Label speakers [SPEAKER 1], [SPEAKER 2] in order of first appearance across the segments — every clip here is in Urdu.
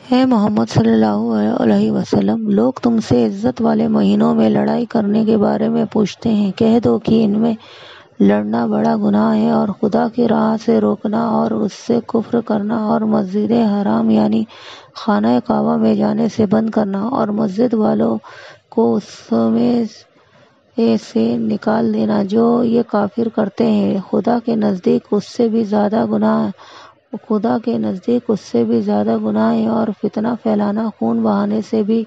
[SPEAKER 1] اے محمد صلی اللہ علیہ وسلم، لوگ تم سے عزت والے مہینوں میں لڑائی کرنے کے بارے میں پوچھتے ہیں۔ کہہ دو کہ ان میں لڑنا بڑا گناہ ہے، اور خدا کی راہ سے روکنا اور اس سے کفر کرنا، اور مسجد حرام یعنی خانہ کعبہ میں جانے سے بند کرنا، اور مسجد والوں کو اس میں سے نکال دینا جو یہ کافر کرتے ہیں، خدا کے نزدیک اس سے بھی زیادہ گناہ ہے، اور فتنہ پھیلانا خون بہانے سے بھی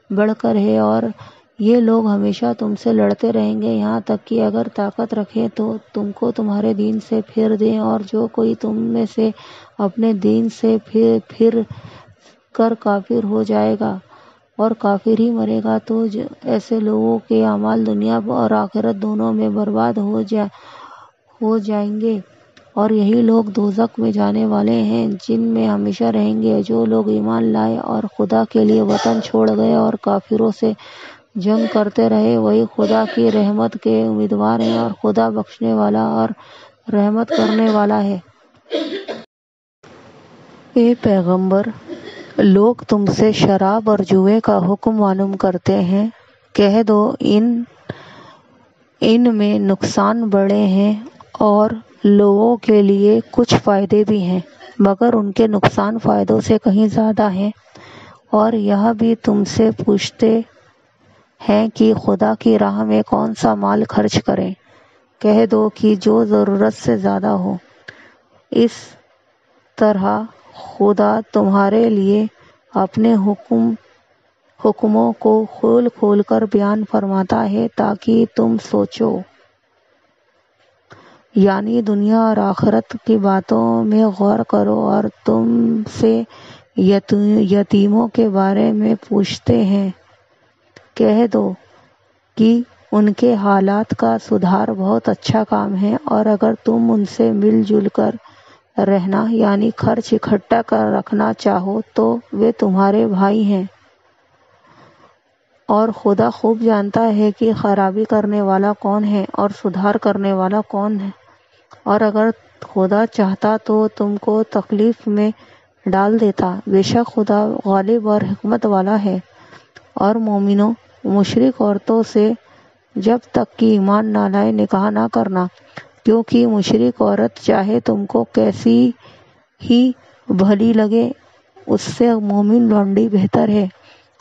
[SPEAKER 1] بڑھ کر ہے۔ اور یہ لوگ ہمیشہ تم سے لڑتے رہیں گے، یہاں تک کہ اگر طاقت رکھیں تو تم کو تمہارے دین سے پھیر دیں، اور جو کوئی تم میں سے اپنے دین سے پھر کر کافر ہو جائے گا اور کافر ہی مرے گا تو ایسے لوگوں کے اعمال دنیا اور آخرت دونوں میں برباد ہو جائیں گے، اور یہی لوگ دوزخ میں جانے والے ہیں جن میں ہمیشہ رہیں گے۔ جو لوگ ایمان لائے اور خدا کے لیے وطن چھوڑ گئے اور کافروں سے جنگ کرتے رہے، وہی خدا کی رحمت کے امیدوار ہیں، اور خدا بخشنے والا اور رحمت کرنے والا ہے۔ اے پیغمبر، لوگ تم سے شراب اور جوئے کا حکم معلوم کرتے ہیں۔ کہہ دو ان میں نقصان بڑے ہیں اور لوگوں کے لیے کچھ فائدے بھی ہیں، مگر ان کے نقصان فائدوں سے کہیں زیادہ ہیں۔ اور یہ بھی تم سے پوچھتے ہیں کہ خدا کی راہ میں کون سا مال خرچ کریں۔ کہہ دو کہ جو ضرورت سے زیادہ ہو۔ اس طرح خدا تمہارے لیے اپنے حکموں کو کھول کھول کر بیان فرماتا ہے تاکہ تم سوچو، یعنی دنیا اور آخرت کی باتوں میں غور کرو۔ اور تم سے یتیموں کے بارے میں پوچھتے ہیں۔ کہہ دو کہ ان کے حالات کا سدھار بہت اچھا کام ہے، اور اگر تم ان سے مل جل کر رہنا یعنی خرچ اکٹھا کر رکھنا چاہو تو وہ تمہارے بھائی ہیں، اور خدا خوب جانتا ہے کہ خرابی کرنے والا کون ہے اور سدھار کرنے والا کون ہے۔ اور اگر خدا چاہتا تو تم کو تکلیف میں ڈال دیتا، بے شک خدا غالب اور حکمت والا ہے۔ اور مومنوں، مشرک عورتوں سے جب تک کہ ایمان نہ لائے نکاح نہ کرنا، کیونکہ مشرک عورت چاہے تم کو کیسی ہی بھلی لگے، اس سے مومن لونڈی بہتر ہے۔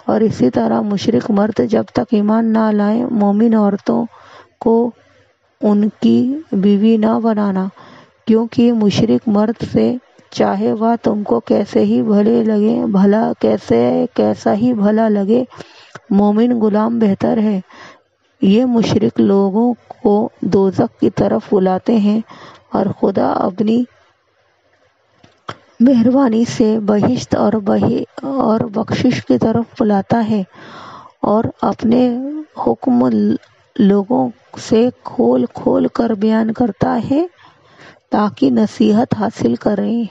[SPEAKER 1] اور اسی طرح مشرک مرد جب تک ایمان نہ لائے مومن عورتوں کو ان کی بیوی نہ بنانا، کیونکہ مشرک مرد سے چاہے وہ تم کو کیسا ہی بھلا لگے، مومن غلام بہتر ہے۔ یہ مشرک لوگوں کو دوزخ کی طرف بلاتے ہیں، اور خدا اپنی مہربانی سے بہشت اور بخشش کی طرف بلاتا ہے، اور اپنے حکم لوگوں سے کھول کھول کر بیان کرتا ہے تاکہ نصیحت حاصل کریں۔